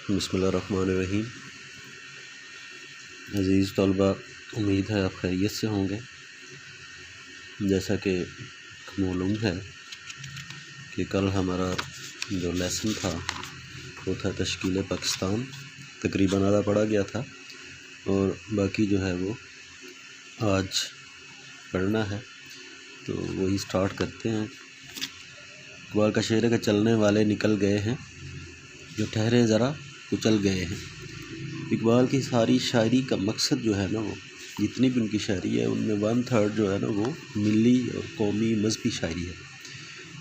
بسم اللہ الرحمن الرحیم۔ عزیز طلبہ، امید ہے آپ خیریت سے ہوں گے۔ جیسا کہ معلوم ہے کہ کل ہمارا جو لیسن تھا وہ تھا تشکیل پاکستان، تقریباً آدھا پڑھا گیا تھا اور باقی جو ہے وہ آج پڑھنا ہے، تو وہی سٹارٹ کرتے ہیں۔ اقبال کا شعر ہے کہ چلنے والے نکل گئے ہیں، جو ٹھہرے ذرا کچل گئے ہیں۔ اقبال کی ساری شاعری کا مقصد جو ہے نا، وہ جتنی بھی ان کی شاعری ہے ان میں 1/3 جو ہے نا وہ ملی اور قومی مذہبی شاعری ہے۔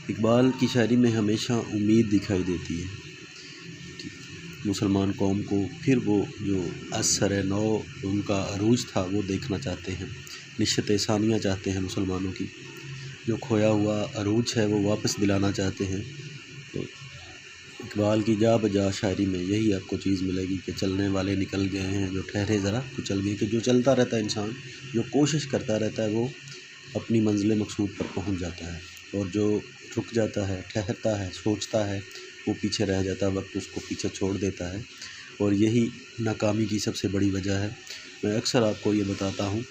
اقبال کی شاعری میں ہمیشہ امید دکھائی دیتی ہے مسلمان قوم کو، پھر وہ جو اثر نو ان کا عروج تھا وہ دیکھنا چاہتے ہیں، نشت ثانیہ چاہتے ہیں مسلمانوں کی، جو کھویا ہوا عروج ہے وہ واپس دلانا چاہتے ہیں۔ تو اقبال کی جا بجا شاعری میں یہی آپ کو چیز ملے گی کہ چلنے والے نکل گئے ہیں، جو ٹھہرے ذرا کچل گئے، کہ جو چلتا رہتا ہے انسان، جو کوشش کرتا رہتا ہے وہ اپنی منزل مقصود پر پہنچ جاتا ہے، اور جو رک جاتا ہے، ٹھہرتا ہے، سوچتا ہے، وہ پیچھے رہ جاتا ہے، وقت اس کو پیچھے چھوڑ دیتا ہے، اور یہی ناکامی کی سب سے بڑی وجہ ہے۔ میں اکثر آپ کو یہ بتاتا ہوں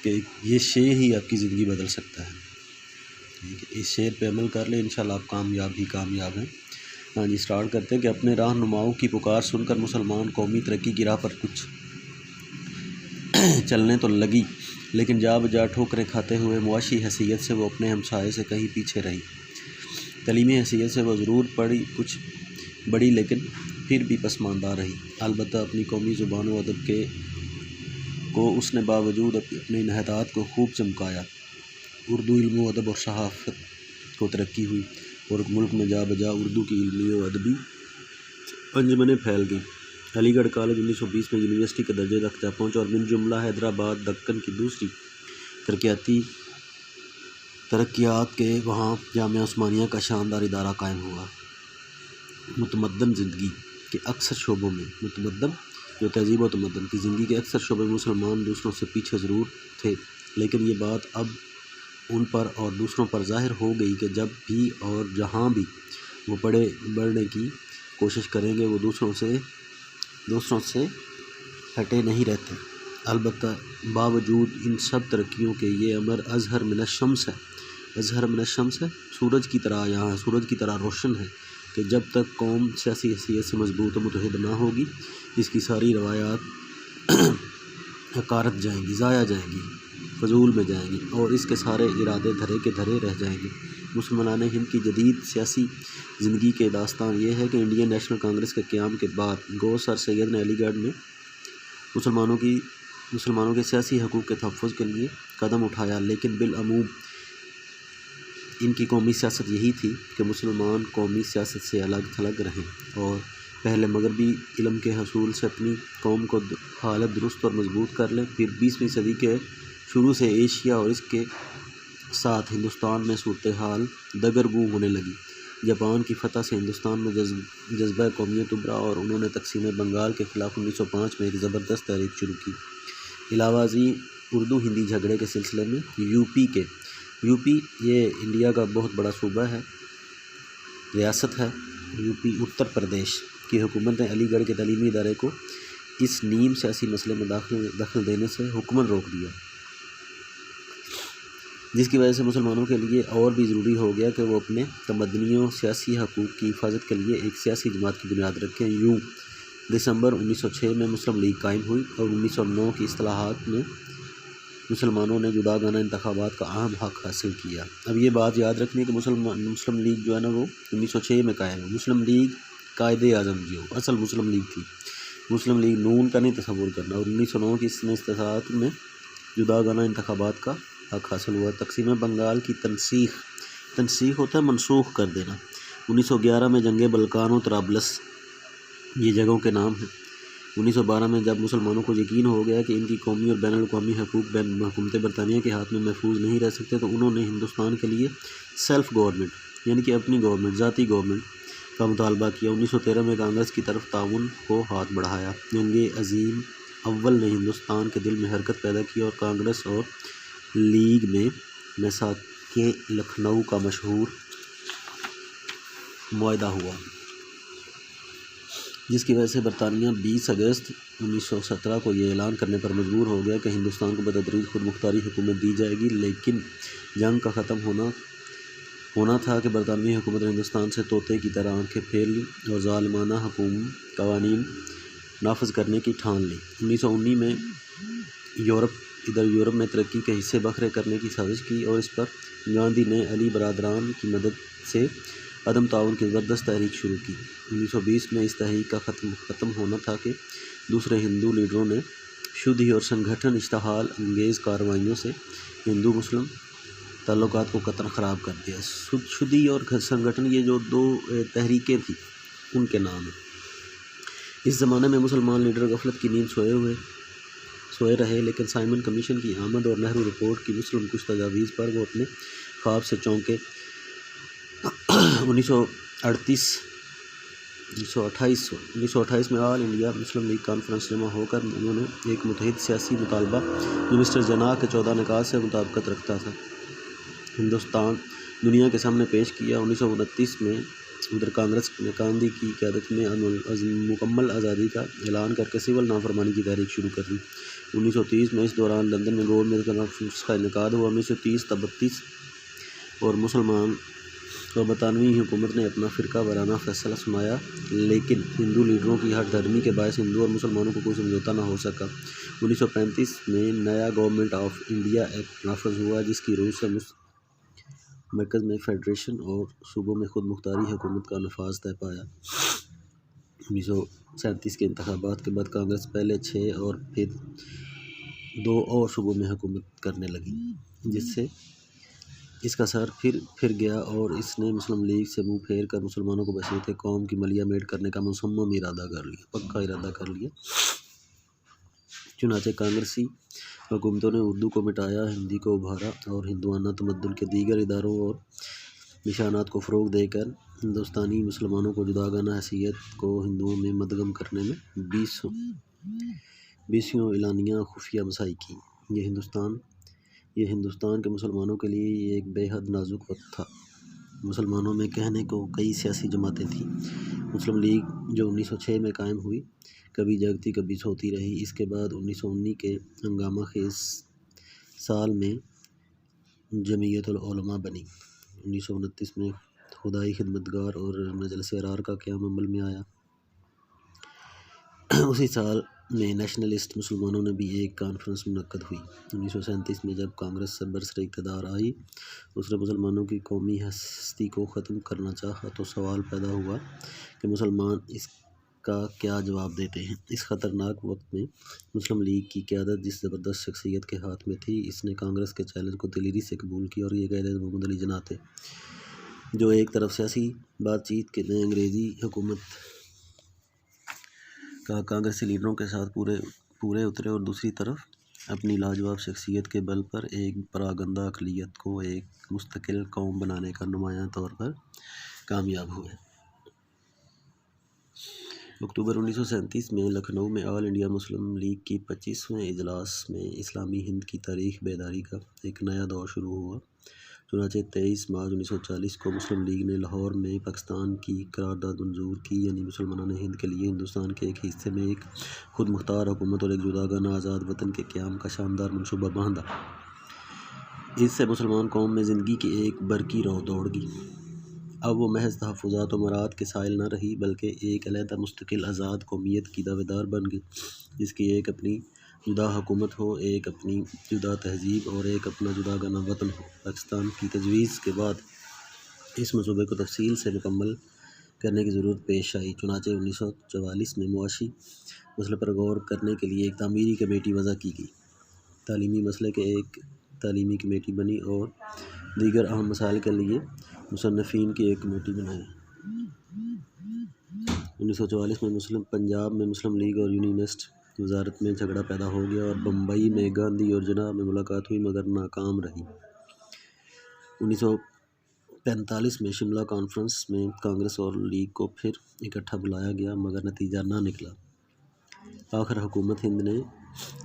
کہ یہ شعر ہی آپ کی زندگی بدل سکتا ہے۔ اس شعر پہ عمل کر لیں، انشاءاللہ آپ کامیاب ہیں۔ ہاں جی، سٹارٹ کرتے ہیں کہ اپنے رہنماؤں کی پکار سن کر مسلمان قومی ترقی کی راہ پر کچھ چلنے تو لگی، لیکن جا بجا ٹھوکریں کھاتے ہوئے معاشی حیثیت سے وہ اپنے ہمسائے سے کہیں پیچھے رہی۔ تعلیمی حیثیت سے وہ ضرور پڑھی کچھ بڑی، لیکن پھر بھی پسماندہ رہی۔ البتہ اپنی قومی زبان و ادب کو اس نے باوجود اپنے انحطاط کو خوب چمکایا۔ اردو علم و ادب اور صحافت کو ترقی ہوئی، اور ملک میں جا بجا اردو کی علمی و ادبی انجمنیں پھیل گئیں۔ علی گڑھ کالج 1920 میں یونیورسٹی کے درجے تک جا پہنچا، اور من جملہ حیدرآباد دکن کی دوسری ترقیات کے وہاں جامعہ عثمانیہ کا شاندار ادارہ قائم ہوا۔ متمدن زندگی کے اکثر شعبوں میں جو تہذیب و تمدن کی زندگی کے اکثر شعبوں میں مسلمان دوسروں سے پیچھے ضرور تھے، لیکن یہ بات اب ان پر اور دوسروں پر ظاہر ہو گئی کہ جب بھی اور جہاں بھی وہ بڑھنے کی کوشش کریں گے وہ دوسروں سے ہٹے نہیں رہتے۔ البتہ باوجود ان سب ترقیوں کے یہ امر اظہر من الشمس ہے، سورج کی طرح روشن ہے کہ جب تک قوم سیاسی حیثیت سے مضبوط و متحد نہ ہوگی، اس کی ساری روایات حقارت جائیں گی، ضائع جائیں گی، فضول میں جائیں گی، اور اس کے سارے ارادے دھرے کے دھرے رہ جائیں گے۔ مسلمان ہند کی جدید سیاسی زندگی کے داستان یہ ہے کہ انڈین نیشنل کانگریس کے قیام کے بعد گو سر سید نے علی گڑھ میں مسلمانوں کے سیاسی حقوق کے تحفظ کے لیے قدم اٹھایا، لیکن بالعموم ان کی قومی سیاست یہی تھی کہ مسلمان قومی سیاست سے الگ تھلگ رہیں، اور پہلے مغربی علم کے حصول سے اپنی قوم کو حالت درست اور مضبوط کر لیں، پھر 20ویں صدی کے شروع سے ایشیا اور اس کے ساتھ ہندوستان میں صورتحال دگرگوں ہونے لگی۔ جاپان کی فتح سے ہندوستان میں جذبہ قومیت ابھرا، اور انہوں نے تقسیم بنگال کے خلاف 1905 میں ایک زبردست تحریک شروع کی۔ علاوہ ازیں اردو ہندی جھگڑے کے سلسلے میں یوپی یہ انڈیا کا بہت بڑا صوبہ ہے، ریاست ہے یوپی، اتر پردیش کی حکومت نے علی گڑھ کے تعلیمی ادارے کو اس نیم سیاسی مسئلے میں دخل دینے سے حکماً روک دیا، جس کی وجہ سے مسلمانوں کے لیے اور بھی ضروری ہو گیا کہ وہ اپنے تمدنیوں سیاسی حقوق کی حفاظت کے لیے ایک سیاسی جماعت کی بنیاد رکھیں۔ یوں دسمبر 1906 میں مسلم لیگ قائم ہوئی، اور 1909 کی اصلاحات میں مسلمانوں نے جداگانہ انتخابات کا اہم حق حاصل کیا۔ اب یہ بات یاد رکھنی کہ مسلم لیگ جو ہے نا وہ 1906 میں قائم ہوئی۔ مسلم لیگ قائد اعظم جو اصل مسلم لیگ تھی، مسلم لیگ نون کا نہیں تصور کرنا، اور 1909 کی اصلاحات میں جداگانہ انتخابات کا حق حاصل ہوا۔ تقسیم بنگال کی تنسیخ ہوتا ہے منسوخ کر دینا۔ 1911 میں جنگ بلقان و طرابلس یہ جگہوں کے نام ہیں۔ 1912 میں جب مسلمانوں کو یقین ہو گیا کہ ان کی قومی اور بین الاقوامی حقوق حکومت برطانیہ کے ہاتھ میں محفوظ نہیں رہ سکتے، تو انہوں نے ہندوستان کے لیے سیلف گورنمنٹ یعنی کہ اپنی گورنمنٹ، ذاتی گورنمنٹ کا مطالبہ کیا۔ 1913 میں کانگریس کی طرف تعاون کو ہاتھ بڑھایا۔ جنگ عظیم اول نے ہندوستان کے دل میں حرکت پیدا کی، اور کانگریس اور لیگ میں میثاقِ لکھنؤ کا مشہور معاہدہ ہوا۔ جس کی وجہ سے برطانیہ 20 اگست 1917 کو یہ اعلان کرنے پر مجبور ہو گیا کہ ہندوستان کو بتدریج خود مختاری حکومت دی جائے گی، لیکن جنگ کا ختم ہونا تھا کہ برطانوی حکومت نے ہندوستان سے طوطے کی طرح آنکھیں پھیر لیں اور ظالمانہ قوانین نافذ کرنے کی ٹھان لی۔ 1919 میں یورپ میں ترقی کے حصے بکھرے کرنے کی سازش کی اور اس پر گاندھی نے علی برادران کی مدد سے عدم تعاون کی زبردست تحریک شروع کی۔ 1920 میں اس تحریک کا ختم ہونا تھا کہ دوسرے ہندو لیڈروں نے شدھی اور سنگھٹن اشتعال انگیز کارروائیوں سے ہندو مسلم تعلقات کو قطعاً خراب کر دیا۔ شدھی اور سنگھٹن یہ جو دو تحریکیں تھیں ان کے نام ہیں۔ اس زمانے میں مسلمان لیڈر غفلت کی نیند سوئے رہے، لیکن سائمن کمیشن کی آمد اور نہرو رپورٹ کی مسلم کش تجاویز پر وہ اپنے خواب سے چونکے۔ 1928 میں آل انڈیا مسلم لیگ کانفرنس جمع ہو کر انہوں نے ایک متحد سیاسی مطالبہ جو مسٹر جناح کے 14 نکات سے مطابقت رکھتا تھا ہندوستان دنیا کے سامنے پیش کیا۔ 1929 میں ادھر کانگریس نے گاندھی کی قیادت میں مکمل آزادی کا اعلان کر کے سول نافرمانی کی تحریک شروع کر دی۔ 1930 میں اس دوران لندن میں گولڈ میز کانفرنس کا انعقاد ہوا۔ 1930 اور مسلمان اور برطانوی حکومت نے اپنا فرقہ وارانہ فیصلہ سنایا، لیکن ہندو لیڈروں کی ہٹ دھرمی کے باعث ہندو اور مسلمانوں کو کوئی سمجھوتا نہ ہو سکا۔ 1935 میں نیا گورنمنٹ آف انڈیا ایکٹ نافذ ہوا، جس کی روح سے مرکز میں فیڈریشن اور صوبوں میں خود مختاری حکومت کا نفاذ طے پایا۔ 1937 کے انتخابات کے بعد کانگریس پہلے 6 اور پھر 2 اور صوبوں میں حکومت کرنے لگی، جس سے اس کا سر پھر گیا اور اس نے مسلم لیگ سے منہ پھیر کر مسلمانوں کو بحیثیت قوم کی ملیہ میٹ کرنے کا مصمم پکا ارادہ کر لیا۔ چنانچہ کانگریسی حکومتوں نے اردو کو مٹایا، ہندی کو ابھارا اور ہندوانہ تمدن کے دیگر اداروں اور نشانات کو فروغ دے کر ہندوستانی مسلمانوں کو جداگانہ حیثیت کو ہندوؤں میں مدغم کرنے میں 20 اعلانیہ خفیہ مساعی کی۔ یہ ہندوستان کے مسلمانوں کے لیے ایک بے حد نازک وقت تھا۔ مسلمانوں میں کہنے کو کئی سیاسی جماعتیں تھیں۔ مسلم لیگ جو 1906 میں قائم ہوئی، کبھی جگتی کبھی سوتی رہی۔ اس کے بعد 1919 کے ہنگامہ خیز سال میں جمعیت العلماء بنی۔ 1929 میں خدائی خدمتگار اور مجلس ارار کا قیام عمل میں آیا۔ اسی سال میں نیشنلسٹ مسلمانوں نے بھی ایک کانفرنس منعقد ہوئی۔ 1937 میں جب کانگریس برسر اقتدار آئی، اس نے مسلمانوں کی قومی ہستی کو ختم کرنا چاہا، تو سوال پیدا ہوا کہ مسلمان اس کا کیا جواب دیتے ہیں۔ اس خطرناک وقت میں مسلم لیگ کی قیادت جس زبردست شخصیت کے ہاتھ میں تھی، اس نے کانگریس کے چیلنج کو دلیری سے قبول کیا اور یہ قائد محمد علی جناح تھے، جو ایک طرف سیاسی بات چیت میں انگریزی حکومت کا کانگریسی لیڈروں کے ساتھ پورے اترے اور دوسری طرف اپنی لاجواب شخصیت کے بل پر ایک پراگندہ اقلیت کو ایک مستقل قوم بنانے کا نمایاں طور پر کامیاب ہوئے۔ اکتوبر 1937 میں لکھنؤ میں آل انڈیا مسلم لیگ کی 25ویں اجلاس میں اسلامی ہند کی تاریخ بیداری کا ایک نیا دور شروع ہوا۔ چنانچہ 23 مارچ 1940 کو مسلم لیگ نے لاہور میں پاکستان کی قرارداد منظور کی، یعنی مسلمانان ہند کے لیے ہندوستان کے ایک حصے میں ایک خود مختار حکومت اور ایک جداگانہ آزاد وطن کے قیام کا شاندار منصوبہ باندھا۔ اس سے مسلمان قوم میں زندگی کی ایک برقی رو دوڑ گئی۔ اب وہ محض تحفظات و مراد کے سائل نہ رہی، بلکہ ایک علیحدہ مستقل آزاد قومیت کی دعویدار بن گئی، جس کی ایک اپنی جدا حکومت ہو، ایک اپنی جدا تہذیب اور ایک اپنا جداگانہ وطن ہو۔ پاکستان کی تجویز کے بعد اس منصوبے کو تفصیل سے مکمل کرنے کی ضرورت پیش آئی۔ چنانچہ 1944 میں معاشی مسئلے پر غور کرنے کے لیے ایک تعمیری کمیٹی وضع کی گئی، تعلیمی مسئلے کے ایک تعلیمی کمیٹی بنی اور دیگر اہم مسائل کے لیے مصنفین کی ایک کمیٹی بنائی۔ 1944 میں پنجاب میں مسلم لیگ اور یونینسٹ وزارت میں جھگڑا پیدا ہو گیا اور بمبئی میں گاندھی اور جناح میں ملاقات ہوئی مگر ناکام رہی۔ 1945 میں شملہ کانفرنس میں کانگریس اور لیگ کو پھر اکٹھا بلایا گیا مگر نتیجہ نہ نکلا۔ آخر حکومت ہند نے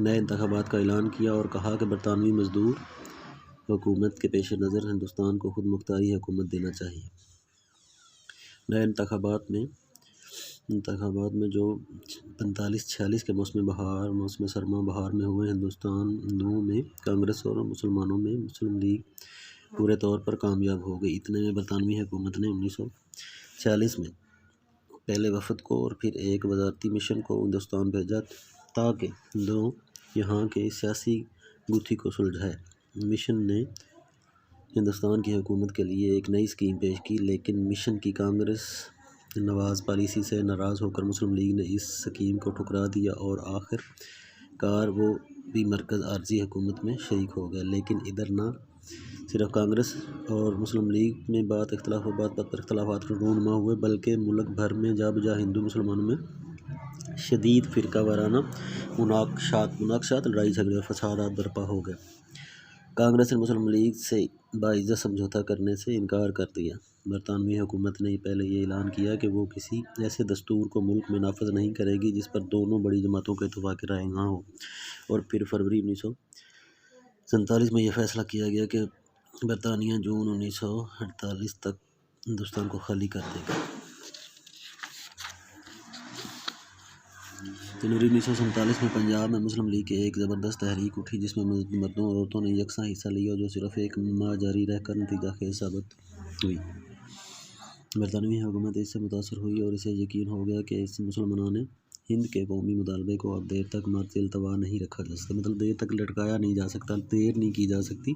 نئے انتخابات کا اعلان کیا اور کہا کہ برطانوی مزدور حکومت کے پیش نظر ہندوستان کو خود مختاری حکومت دینا چاہیے۔ نئے انتخابات میں انتخابات میں جو 45-46 کے موسم سرما بہار میں ہوئے ہندوستانوں میں کانگریس اور مسلمانوں میں مسلم لیگ پورے طور پر کامیاب ہو گئی۔ اتنے میں برطانوی حکومت نے 1946 میں پہلے وفد کو اور پھر ایک وزارتی مشن کو ہندوستان بھیجا تاکہ یہاں کے سیاسی گتھی کو سلجھائے۔ مشن نے ہندوستان کی حکومت کے لیے ایک نئی اسکیم پیش کی، لیکن مشن کی کانگریس نواز پالیسی سے ناراض ہو کر مسلم لیگ نے اس اسکیم کو ٹھکرا دیا اور آخر کار وہ بھی مرکز عارضی حکومت میں شریک ہو گئے۔ لیکن ادھر نہ صرف کانگریس اور مسلم لیگ میں بات پر اختلافات رونما ہوئے، بلکہ ملک بھر میں جا بجا ہندو مسلمانوں میں شدید فرقہ وارانہ مناقشات، لڑائی جھگڑے اور فسادات برپا ہو گئے۔ کانگریس نے مسلم لیگ سے باعزت سمجھوتہ کرنے سے انکار کر دیا۔ برطانوی حکومت نے پہلے یہ اعلان کیا کہ وہ کسی ایسے دستور کو ملک میں نافذ نہیں کرے گی جس پر دونوں بڑی جماعتوں کا اتفاق رائے نہ ہو، اور پھر فروری 1947 میں یہ فیصلہ کیا گیا کہ برطانیہ جون 1948 تک ہندوستان کو خالی کر دے گا۔ جنوری 1947 میں پنجاب میں مسلم لیگ کی ایک زبردست تحریک اٹھی جس میں مردوں اور عورتوں نے یکساں حصہ لیا، جو صرف ایک ماہ جاری رہ کر نتیجہ خیز ثابت ہوئی۔ برطانوی حکومت اس سے متاثر ہوئی اور اسے یقین ہو گیا کہ اس مسلمان ہند کے قومی مطالبے کو اب دیر تک ماتحت التوا نہیں رکھا جا سکتا، دیر تک لٹکایا نہیں جا سکتا، دیر نہیں کی جا سکتی۔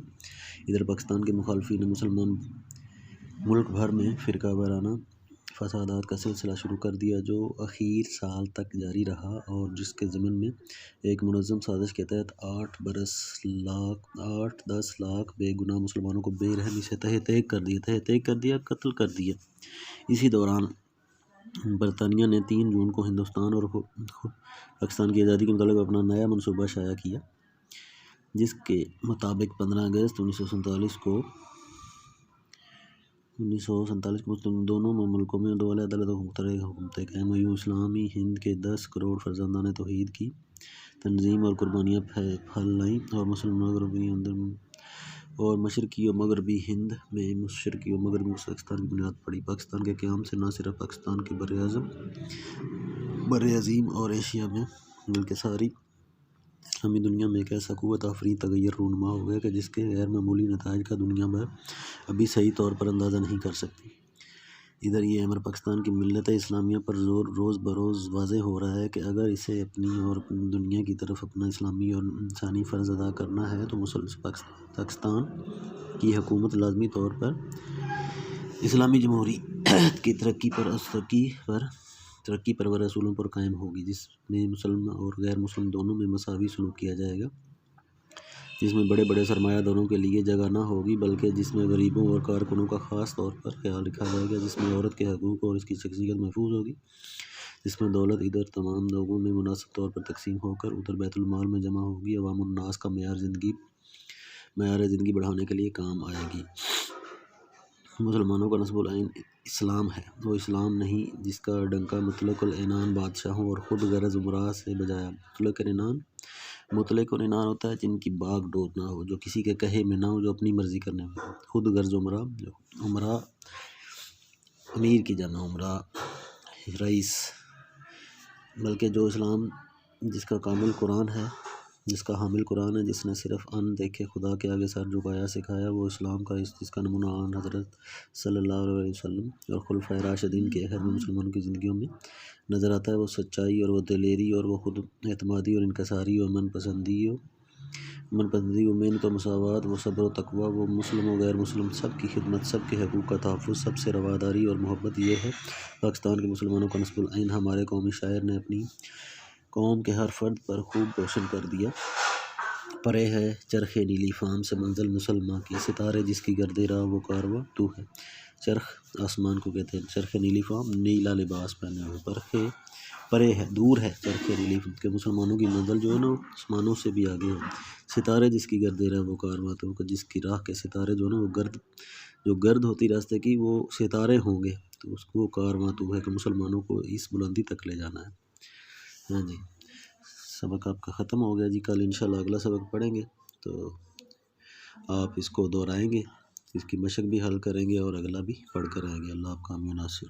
ادھر پاکستان کے مخالفین مسلمان ملک بھر میں فرقہ وارانہ فسادات کا سلسلہ شروع کر دیا، جو اخیر سال تک جاری رہا اور جس کے ضمن میں ایک منظم سازش کے تحت 8-10 لاکھ بے گناہ مسلمانوں کو بے رحمی سے تہہ تیگ کر دیا، قتل کر دیا۔ اسی دوران برطانیہ نے 3 جون کو ہندوستان اور پاکستان کی آزادی کے متعلق اپنا نیا منصوبہ شائع کیا، جس کے مطابق 15 اگست 1947 کو دونوں ملکوں میں دو علیحدہ حکومتیں قائم ہوئیں۔ اسلامی ہند کے 10 کروڑ فرزندان توحید کی تنظیم اور قربانیاں پھیلائیں اور مشرقی و مغربی ہند میں مشرقی و مغربی پاکستان کی بنیاد پڑی۔ پاکستان کے قیام سے نہ صرف پاکستان کے برعظیم اور ایشیا میں بلکہ ساری اسلامی دنیا میں ایک ایسا قوت آفریں تغیر رونما ہو گیا کہ جس کے غیر معمولی نتائج کا دنیا بھر ابھی صحیح طور پر اندازہ نہیں کر سکتی۔ ادھر یہ امر پاکستان کی ملت اسلامیہ پر روز بروز واضح ہو رہا ہے کہ اگر اسے اپنی اور دنیا کی طرف اپنا اسلامی اور انسانی فرض ادا کرنا ہے تو پاکستان کی حکومت لازمی طور پر اسلامی جمہوریت کی ترقی پرور اصولوں پر قائم ہوگی، جس میں مسلم اور غیر مسلم دونوں میں مساوی سلوک کیا جائے گا، جس میں بڑے بڑے سرمایہ داروں کے لیے جگہ نہ ہوگی بلکہ جس میں غریبوں اور کارکنوں کا خاص طور پر خیال رکھا جائے گا، جس میں عورت کے حقوق اور اس کی شخصیت محفوظ ہوگی، جس میں دولت ادھر تمام لوگوں میں مناسب طور پر تقسیم ہو کر ادھر بیت المال میں جمع ہوگی، عوام الناس کا معیار زندگی بڑھانے کے لیے کام آئے گی۔ مسلمانوں کا نصب العین اسلام ہے، وہ اسلام نہیں جس کا ڈنکا مطلق العنان بادشاہوں اور خود غرض امراء سے بجایا۔ مطلق العنان ہوتا ہے جن کی باغ ڈور نہ ہو، جو کسی کے کہے میں نہ ہو، جو اپنی مرضی کرنے میں ہو۔ خود غرض امراء امیر کی جمع، امراء رئیس، بلکہ جو اسلام جس کا حامل قرآن ہے، جس نے صرف ان دیکھے خدا کے آگے سر جھکایا سکھایا، وہ اسلام کا جس کا نمونہ آن حضرت صلی اللہ علیہ وسلم اور خلفائے راشدین کے عہد میں مسلمانوں کی زندگیوں میں نظر آتا ہے، وہ سچائی اور وہ دلیری اور وہ خود اعتمادی اور انکساری اور من پسندی و محنت و مساوات، وہ صبر و تقویٰ، وہ مسلم و غیر مسلم سب کی خدمت، سب کے حقوق کا تحفظ، سب سے رواداری اور محبت، یہ ہے پاکستان کے مسلمانوں کا نصب العین۔ ہمارے قومی شاعر نے اپنی قوم کے ہر فرد پر خوب روشن کر دیا۔ پرے ہے چرخ نیلی فام سے منزل مسلماں کی، ستارے جس کی گردِ راہ وہ کارواں تو ہے۔ چرخ آسمان کو کہتے ہیں، چرخ نیلی فام نیلا لباس پہنے ہوئے، پرے ہے دور ہے چرخ نیلی فام کہ مسلمانوں کی منزل جو ہے نا آسمانوں سے بھی آگے ہے۔ ستارے جس کی گردِ راہ وہ کارواں تو ہے، جس کی راہ کے ستارے جو ہے نا وہ گرد ہوتی راستے کی، وہ ستارے ہوں گے تو اس کو کارواں تو ہے کہ مسلمانوں کو اس بلندی تک لے جانا ہے۔ ہاں جی، سبق آپ کا ختم ہو گیا جی، کل انشاءاللہ اگلا سبق پڑھیں گے تو آپ اس کو دہرائیں گے، اس کی مشق بھی حل کریں گے اور اگلا بھی پڑھ کر آئیں گے۔ اللہ آپ کا حامی و ناصر۔